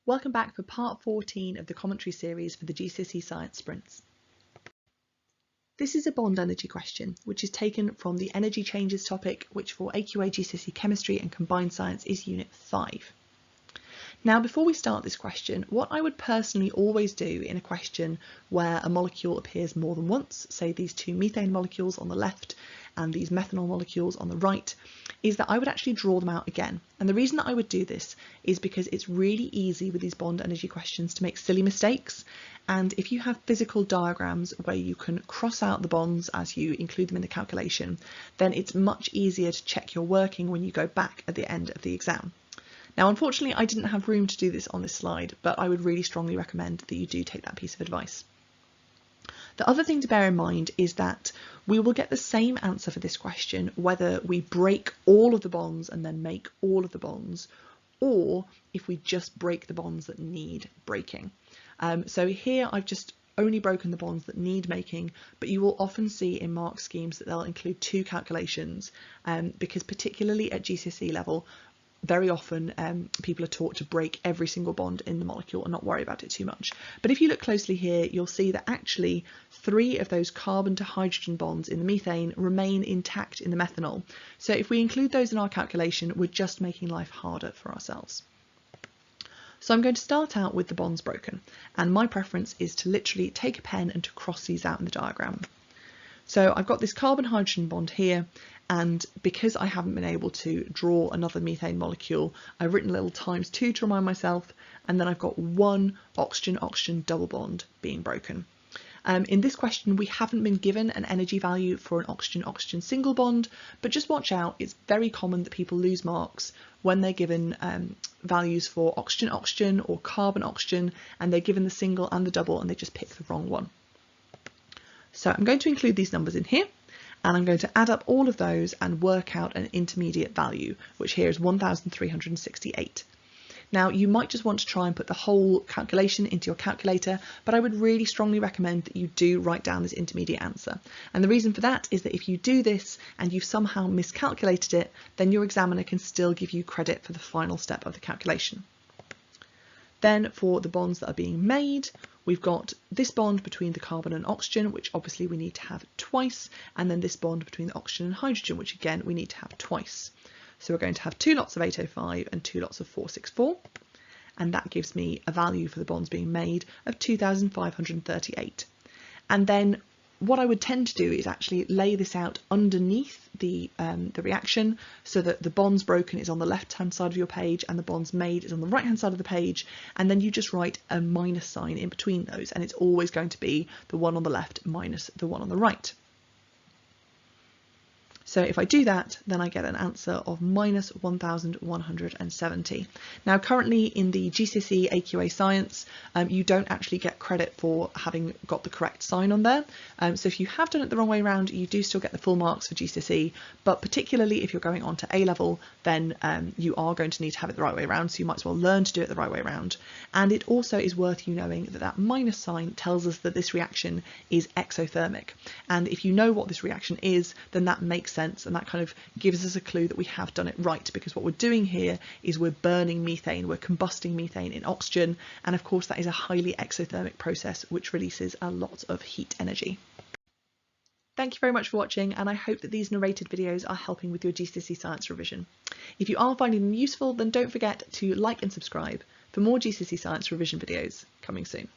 Welcome back for part 14 of the commentary series for the GCSE Science Sprints. This is a bond energy question, which is taken from the energy changes topic, which for AQA GCSE Chemistry and Combined Science is Unit 5. Now, before we start this question, what I would personally always do in a question where a molecule appears more than once, say these two methane molecules on the left and these methanol molecules on the right, is that I would actually draw them out again. And the reason that I would do this is because it's really easy with these bond energy questions to make silly mistakes. And if you have physical diagrams where you can cross out the bonds as you include them in the calculation, then it's much easier to check your working when you go back at the end of the exam. Now, unfortunately, I didn't have room to do this on this slide, but I would really strongly recommend that you do take that piece of advice. The other thing to bear in mind is that we will get the same answer for this question whether we break all of the bonds and then make all of the bonds, or if we just break the bonds that need breaking. So here I've just only broken the bonds that need making, but you will often see in mark schemes that they'll include two calculations, because particularly at GCSE level, very often people are taught to break every single bond in the molecule and not worry about it too much. But if you look closely here, you'll see that actually 3 of those carbon to hydrogen bonds in the methane remain intact in the methanol. So if we include those in our calculation, we're just making life harder for ourselves. So I'm going to start out with the bonds broken, and my preference is to literally take a pen and to cross these out in the diagram. So I've got this carbon-hydrogen bond here, and because I haven't been able to draw another methane molecule, I've written a little ×2 to remind myself, and then I've got 1 oxygen-oxygen double bond being broken. In this question, we haven't been given an energy value for an oxygen-oxygen single bond, but just watch out, it's very common that people lose marks when they're given values for oxygen-oxygen or carbon-oxygen, and they're given the single and the double, and they just pick the wrong one. So I'm going to include these numbers in here, and I'm going to add up all of those and work out an intermediate value, which here is 1,368. Now, you might just want to try and put the whole calculation into your calculator, but I would really strongly recommend that you do write down this intermediate answer. And the reason for that is that if you do this and you've somehow miscalculated it, then your examiner can still give you credit for the final step of the calculation. Then for the bonds that are being made, we've got this bond between the carbon and oxygen, which obviously we need to have twice, and then this bond between the oxygen and hydrogen, which again we need to have twice. So we're going to have 2 lots of 805 and 2 lots of 464, and that gives me a value for the bonds being made of 2,538. And then what I would tend to do is actually lay this out underneath the reaction, so that the bonds broken is on the left hand side of your page and the bonds made is on the right hand side of the page, and then you just write a minus sign in between those, and it's always going to be the one on the left minus the one on the right. So if I do that, then I get an answer of minus 1,170. Now, currently in the GCSE AQA Science, you don't actually get credit for having got the correct sign on there. So if you have done it the wrong way around, you do still get the full marks for GCSE, but particularly if you're going on to A level, then you are going to need to have it the right way around, so you might as well learn to do it the right way around. And it also is worth you knowing that that minus sign tells us that this reaction is exothermic. And if you know what this reaction is, then that makes sense, and that kind of gives us a clue that we have done it right, because what we're doing here is we're burning methane, we're combusting methane in oxygen, and of course that is a highly exothermic process which releases a lot of heat energy. Thank you very much for watching, and I hope that these narrated videos are helping with your GCSE Science revision. If you are finding them useful, then don't forget to like and subscribe for more GCSE Science revision videos coming soon.